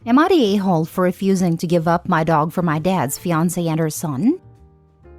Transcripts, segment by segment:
Am I the a-hole for refusing to give up my dog for my dad's fiancée and her son?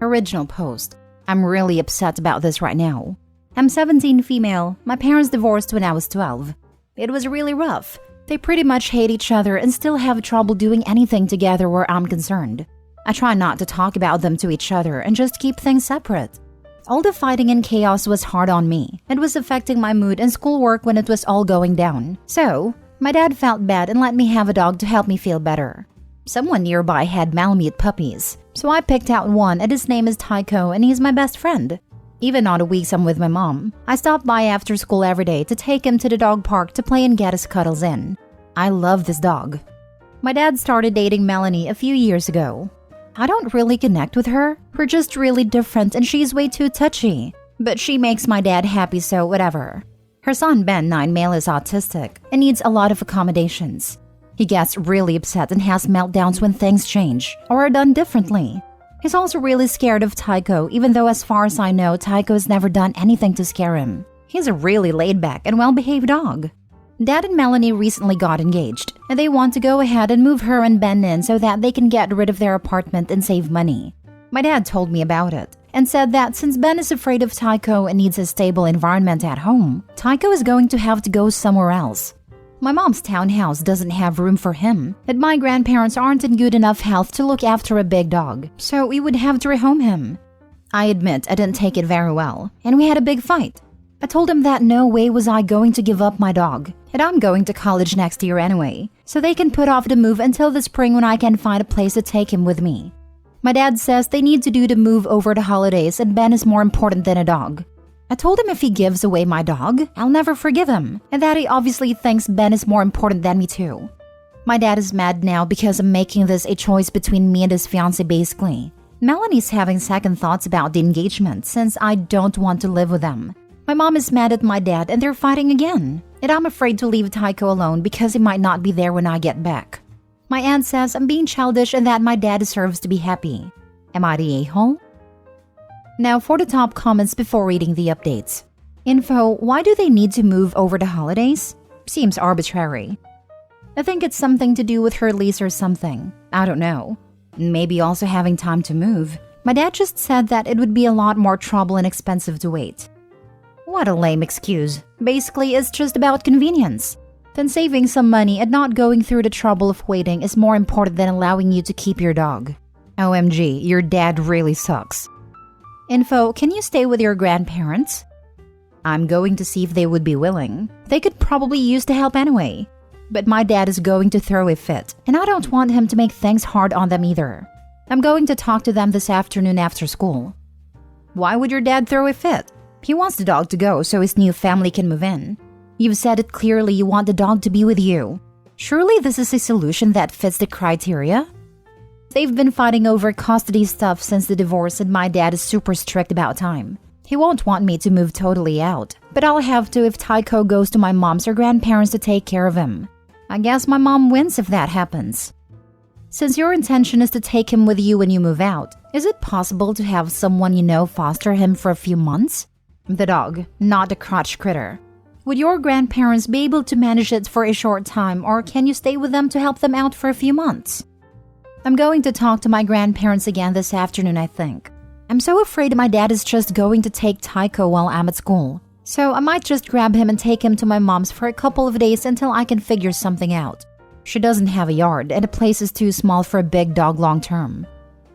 Original post. I'm really upset about this right now. I'm 17 female. My parents divorced when I was 12. It was really rough. They pretty much hate each other and still have trouble doing anything together where I'm concerned. I try not to talk about them to each other and just keep things separate. All the fighting and chaos was hard on me. It was affecting my mood and schoolwork when it was all going down. So, my dad felt bad and let me have a dog to help me feel better. Someone nearby had Malamute puppies, so I picked out one and his name is Tycho and he's my best friend. Even on the weeks I'm with my mom, I stop by after school every day to take him to the dog park to play and get his cuddles in. I love this dog. My dad started dating Melanie a few years ago. I don't really connect with her. We're just really different and she's way too touchy. But she makes my dad happy, so whatever. Her son Ben, 9 male, is autistic and needs a lot of accommodations. He gets really upset and has meltdowns when things change or are done differently. He's also really scared of Tycho, even though as far as I know, Tycho has never done anything to scare him. He's a really laid-back and well-behaved dog. Dad and Melanie recently got engaged, and they want to go ahead and move her and Ben in so that they can get rid of their apartment and save money. My dad told me about it and said that since Ben is afraid of Tycho and needs a stable environment at home, Tycho is going to have to go somewhere else. My mom's townhouse doesn't have room for him, and my grandparents aren't in good enough health to look after a big dog, so we would have to rehome him. I admit I didn't take it very well, and we had a big fight. I told him that no way was I going to give up my dog, and I'm going to college next year anyway, so they can put off the move until the spring when I can find a place to take him with me. My dad says they need to do the move over the holidays and Ben is more important than a dog. I told him if he gives away my dog, I'll never forgive him, and that he obviously thinks Ben is more important than me too. My dad is mad now because I'm making this a choice between me and his fiancé basically. Melanie's having second thoughts about the engagement since I don't want to live with them. My mom is mad at my dad and they're fighting again, and I'm afraid to leave Tycho alone because he might not be there when I get back. My aunt says I'm being childish and that my dad deserves to be happy. Am I the a-hole? Now for the top comments before reading the updates. Info, why do they need to move over the holidays? Seems arbitrary. I think it's something to do with her lease or something. I don't know. Maybe also having time to move. My dad just said that it would be a lot more trouble and expensive to wait. What a lame excuse. Basically, it's just about convenience. Then saving some money and not going through the trouble of waiting is more important than allowing you to keep your dog. OMG, your dad really sucks. Info, can you stay with your grandparents? I'm going to see if they would be willing. They could probably use the help anyway. But my dad is going to throw a fit, and I don't want him to make things hard on them either. I'm going to talk to them this afternoon after school. Why would your dad throw a fit? He wants the dog to go so his new family can move in. You've said it clearly you want the dog to be with you. Surely this is a solution that fits the criteria? They've been fighting over custody stuff since the divorce and my dad is super strict about time. He won't want me to move totally out, but I'll have to if Tycho goes to my mom's or grandparents to take care of him. I guess my mom wins if that happens. Since your intention is to take him with you when you move out, is it possible to have someone you know foster him for a few months? The dog, not the crotch critter. Would your grandparents be able to manage it for a short time, or can you stay with them to help them out for a few months? I'm going to talk to my grandparents again this afternoon, I think. I'm so afraid my dad is just going to take Tycho while I'm at school. So I might just grab him and take him to my mom's for a couple of days until I can figure something out. She doesn't have a yard and the place is too small for a big dog long term.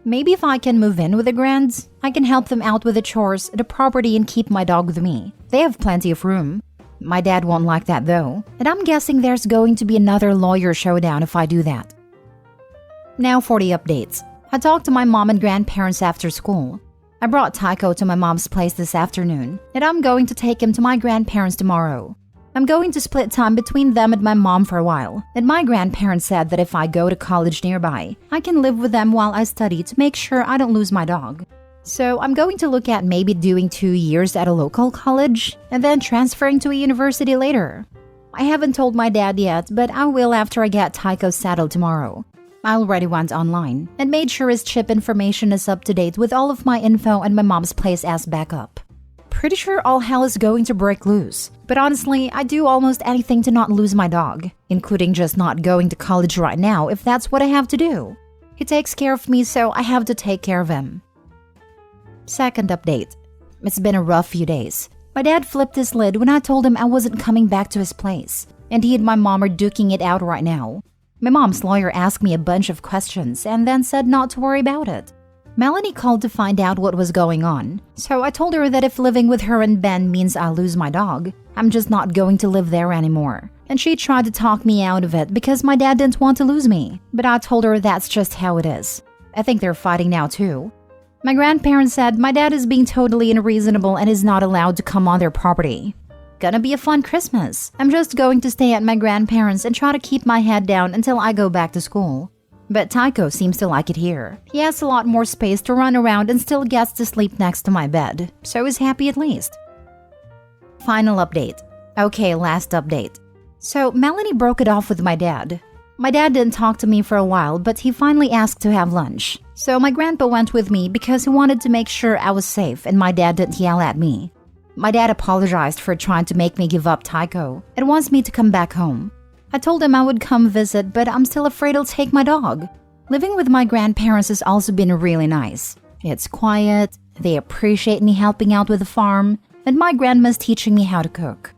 Maybe if I can move in with the grands, I can help them out with the chores, the property, and keep my dog with me. They have plenty of room. My dad won't like that though, and I'm guessing there's going to be another lawyer showdown if I do that. Now for the updates. I talked to my mom and grandparents after school. I brought Tycho to my mom's place this afternoon, and I'm going to take him to my grandparents tomorrow. I'm going to split time between them and my mom for a while, and my grandparents said that if I go to college nearby, I can live with them while I study to make sure I don't lose my dog. So I'm going to look at maybe doing 2 years at a local college, and then transferring to a university later. I haven't told my dad yet, but I will after I get Tycho settled tomorrow. I already went online and made sure his chip information is up to date with all of my info and my mom's place as backup. Pretty sure all hell is going to break loose. But honestly, I'd do almost anything to not lose my dog, including just not going to college right now if that's what I have to do. He takes care of me, so I have to take care of him. Second update. It's been a rough few days. My dad flipped his lid when I told him I wasn't coming back to his place, and he and my mom are duking it out right now. My mom's lawyer asked me a bunch of questions and then said not to worry about it. Melanie called to find out what was going on, so I told her that if living with her and Ben means I'll lose my dog, I'm just not going to live there anymore. And she tried to talk me out of it because my dad didn't want to lose me, but I told her that's just how it is. I think they're fighting now too. My grandparents said my dad is being totally unreasonable and is not allowed to come on their property. Gonna be a fun Christmas. I'm just going to stay at my grandparents' and try to keep my head down until I go back to school. But Tycho seems to like it here. He has a lot more space to run around and still gets to sleep next to my bed, so he's happy at least. Final update. Okay, last update. So Melanie broke it off with my dad. My dad didn't talk to me for a while, but he finally asked to have lunch. So my grandpa went with me because he wanted to make sure I was safe and my dad didn't yell at me. My dad apologized for trying to make me give up Tycho and wants me to come back home. I told him I would come visit, but I'm still afraid he'll take my dog. Living with my grandparents has also been really nice. It's quiet, they appreciate me helping out with the farm, and my grandma's teaching me how to cook.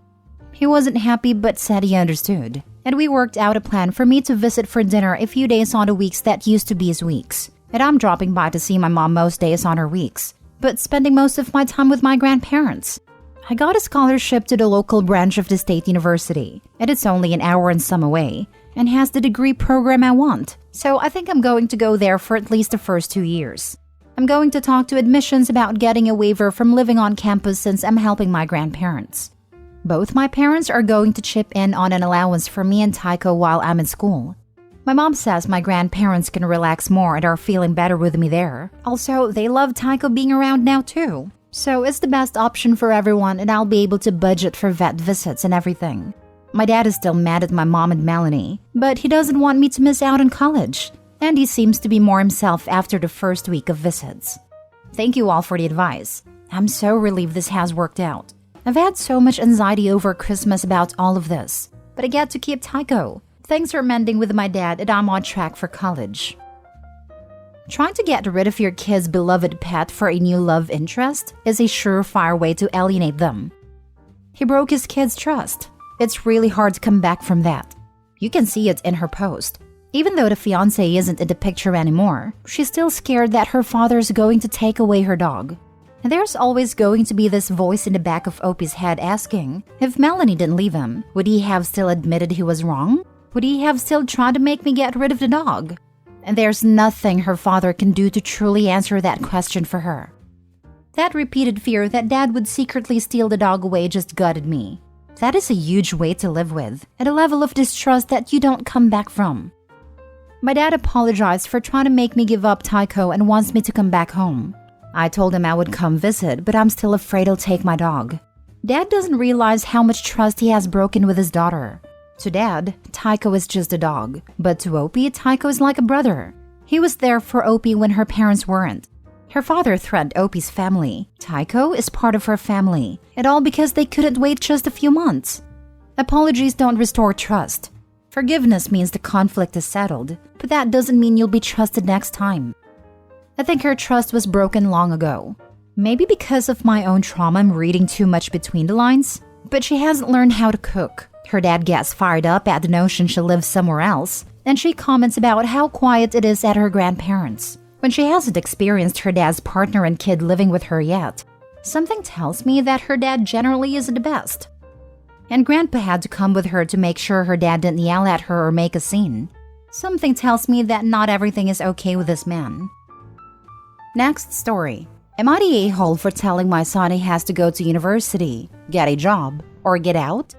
He wasn't happy but said he understood, and we worked out a plan for me to visit for dinner a few days on the weeks that used to be his weeks. And I'm dropping by to see my mom most days on her weeks, but spending most of my time with my grandparents. I got a scholarship to the local branch of the state university, and it's only an hour and some away, and has the degree program I want, so I think I'm going to go there for at least the first 2 years. I'm going to talk to admissions about getting a waiver from living on campus since I'm helping my grandparents. Both my parents are going to chip in on an allowance for me and Tycho while I'm in school. My mom says my grandparents can relax more and are feeling better with me there. Also, they love Tycho being around now too. So it's the best option for everyone and I'll be able to budget for vet visits and everything. My dad is still mad at my mom and Melanie, but he doesn't want me to miss out on college. And he seems to be more himself after the first week of visits. Thank you all for the advice. I'm so relieved this has worked out. I've had so much anxiety over Christmas about all of this, but I get to keep Tycho. Things are mending with my dad and I'm on track for college. Trying to get rid of your kid's beloved pet for a new love interest is a surefire way to alienate them. He broke his kid's trust. It's really hard to come back from that. You can see it in her post. Even though the fiancé isn't in the picture anymore, she's still scared that her father's going to take away her dog. And there's always going to be this voice in the back of Opie's head asking, if Melanie didn't leave him, would he have still admitted he was wrong? Would he have still tried to make me get rid of the dog? And there's nothing her father can do to truly answer that question for her. That repeated fear that dad would secretly steal the dog away just gutted me. That is a huge weight to live with, at a level of distrust that you don't come back from. My dad apologized for trying to make me give up Tycho and wants me to come back home. I told him I would come visit, but I'm still afraid he'll take my dog. Dad doesn't realize how much trust he has broken with his daughter. To Dad, Tycho is just a dog, but to Opie, Tycho is like a brother. He was there for Opie when her parents weren't. Her father threatened Opie's family. Tycho is part of her family, and all because they couldn't wait just a few months. Apologies don't restore trust. Forgiveness means the conflict is settled, but that doesn't mean you'll be trusted next time. I think her trust was broken long ago. Maybe because of my own trauma, I'm reading too much between the lines, but she hasn't learned how to cook. Her dad gets fired up at the notion she lives somewhere else, and she comments about how quiet it is at her grandparents, when she hasn't experienced her dad's partner and kid living with her yet. Something tells me that her dad generally isn't the best. And Grandpa had to come with her to make sure her dad didn't yell at her or make a scene. Something tells me that not everything is okay with this man. Next story. Am I the a-hole for telling my son he has to go to university, get a job, or get out?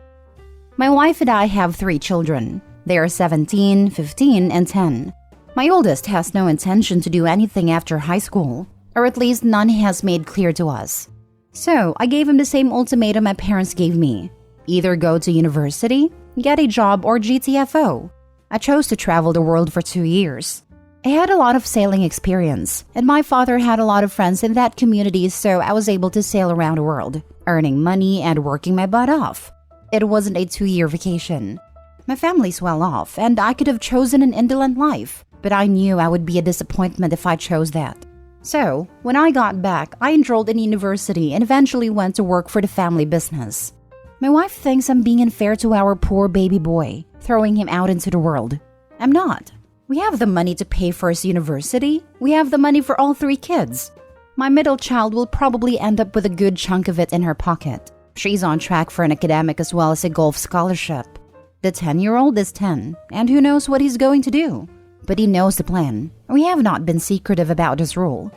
My wife and I have 3 children. They are 17, 15, and 10. My oldest has no intention to do anything after high school, or at least none he has made clear to us. So I gave him the same ultimatum my parents gave me. Either go to university, get a job, or GTFO. I chose to travel the world for 2 years. I had a lot of sailing experience, and my father had a lot of friends in that community, so I was able to sail around the world, earning money and working my butt off. It wasn't a 2-year vacation. My family's well off, and I could have chosen an indolent life, but I knew I would be a disappointment if I chose that. So, when I got back, I enrolled in university and eventually went to work for the family business. My wife thinks I'm being unfair to our poor baby boy, throwing him out into the world. I'm not. We have the money to pay for his university. We have the money for all 3 kids. My middle child will probably end up with a good chunk of it in her pocket. She's on track for an academic as well as a golf scholarship. The 10-year-old is 10, and who knows what he's going to do. But he knows the plan. We have not been secretive about this rule.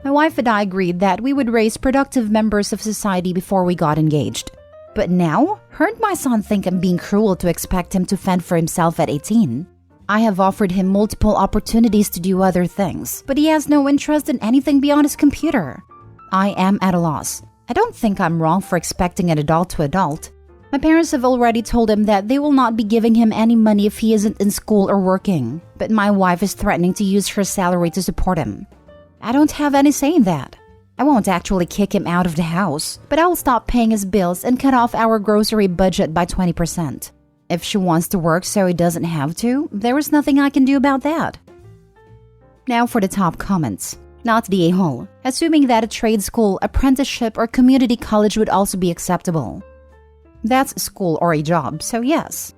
My wife and I agreed that we would raise productive members of society before we got engaged. But now, heard my son think I'm being cruel to expect him to fend for himself at 18. I have offered him multiple opportunities to do other things, but he has no interest in anything beyond his computer. I am at a loss. I don't think I'm wrong for expecting an adult to adult. My parents have already told him that they will not be giving him any money if he isn't in school or working, but my wife is threatening to use her salary to support him. I don't have any say in that. I won't actually kick him out of the house, but I will stop paying his bills and cut off our grocery budget by 20%. If she wants to work so he doesn't have to, there is nothing I can do about that. Now for the top comments. Not the a-hole, assuming that a trade school, apprenticeship, or community college would also be acceptable. That's school or a job, so yes.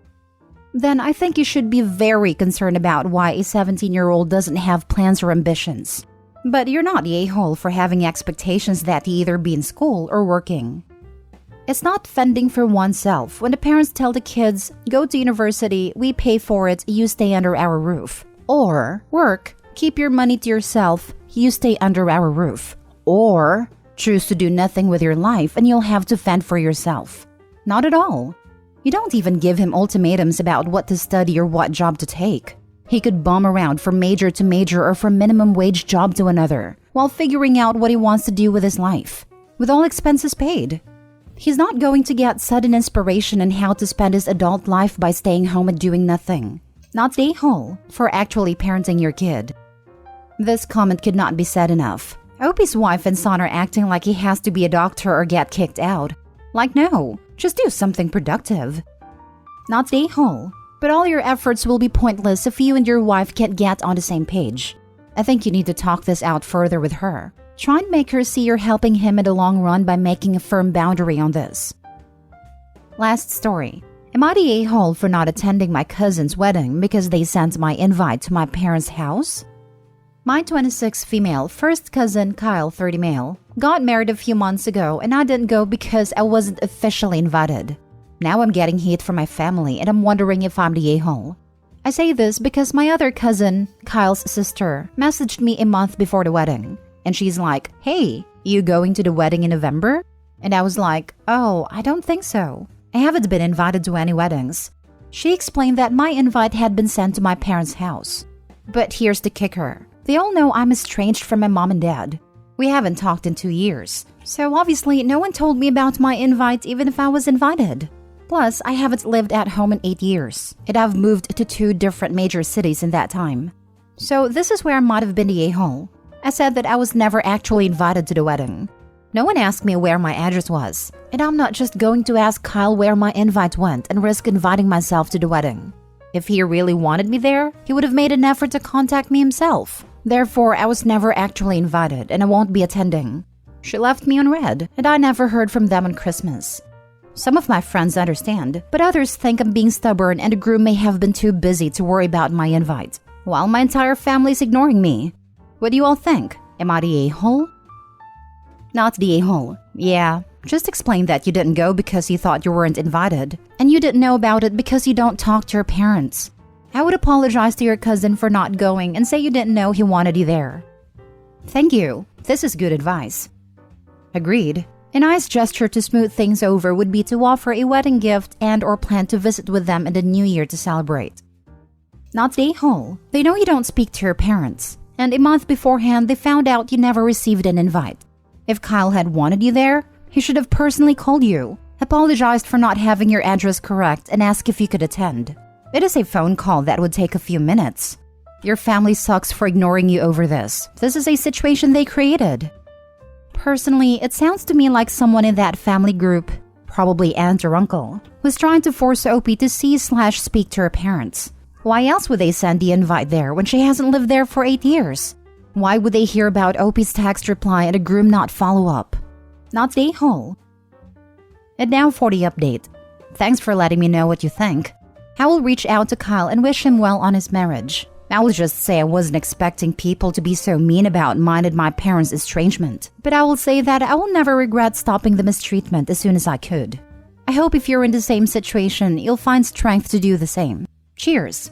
Then I think you should be very concerned about why a 17-year-old doesn't have plans or ambitions. But you're not the a-hole for having expectations that he either be in school or working. It's not fending for oneself when the parents tell the kids, go to university, we pay for it, you stay under our roof. Or, work, keep your money to yourself, you stay under our roof. Or, choose to do nothing with your life and you'll have to fend for yourself. Not at all. You don't even give him ultimatums about what to study or what job to take. He could bum around from major to major or from minimum wage job to another, while figuring out what he wants to do with his life, with all expenses paid. He's not going to get sudden inspiration on how to spend his adult life by staying home and doing nothing. Not the a-hole for actually parenting your kid. This comment could not be said enough. I hope his wife and son are acting like he has to be a doctor or get kicked out. Like, no, just do something productive. Not the a-hole, but all your efforts will be pointless if you and your wife can't get on the same page. I think you need to talk this out further with her. Try and make her see you're helping him in the long run by making a firm boundary on this. Last story. Am I the a-hole for not attending my cousin's wedding because they sent my invite to my parents' house? My 26 female first cousin, Kyle 30 male, got married a few months ago and I didn't go because I wasn't officially invited. Now I'm getting heat from my family and I'm wondering if I'm the a-hole. I say this because my other cousin, Kyle's sister, messaged me a month before the wedding. And she's like, hey, you going to the wedding in November? And I was like, oh, I don't think so. I haven't been invited to any weddings. She explained that my invite had been sent to my parents' house. But here's the kicker. They all know I'm estranged from my mom and dad. We haven't talked in 2 years. So obviously no one told me about my invite even if I was invited. Plus, I haven't lived at home in 8 years. And I've moved to 2 different major cities in that time. So this is where I might have been the a-hole. I said that I was never actually invited to the wedding. No one asked me where my address was, and I'm not just going to ask Kyle where my invite went and risk inviting myself to the wedding. If he really wanted me there, he would have made an effort to contact me himself. Therefore, I was never actually invited and I won't be attending. She left me on red, and I never heard from them on Christmas. Some of my friends understand, but others think I'm being stubborn and the groom may have been too busy to worry about my invite, while my entire family is ignoring me. What do you all think? Am I the a-hole? Not the a-hole. Yeah, just explain that you didn't go because you thought you weren't invited, and you didn't know about it because you don't talk to your parents. I would apologize to your cousin for not going and say you didn't know he wanted you there. Thank you. This is good advice. Agreed. A nice gesture to smooth things over would be to offer a wedding gift and or plan to visit with them in the new year to celebrate. Not the a-hole. They know you don't speak to your parents. And a month beforehand, they found out you never received an invite. If Kyle had wanted you there, he should have personally called you, apologized for not having your address correct, and asked if you could attend. It is a phone call that would take a few minutes. Your family sucks for ignoring you over this. This is a situation they created. Personally, it sounds to me like someone in that family group, probably aunt or uncle, was trying to force Opie to see/speak to her parents. Why else would they send the invite there when she hasn't lived there for 8 years? Why would they hear about Opie's text reply and a groom not follow up? Not day hole. And now for the update. Thanks for letting me know what you think. I will reach out to Kyle and wish him well on his marriage. I will just say I wasn't expecting people to be so mean about mine and my parents' estrangement. But I will say that I will never regret stopping the mistreatment as soon as I could. I hope if you're in the same situation, you'll find strength to do the same. Cheers!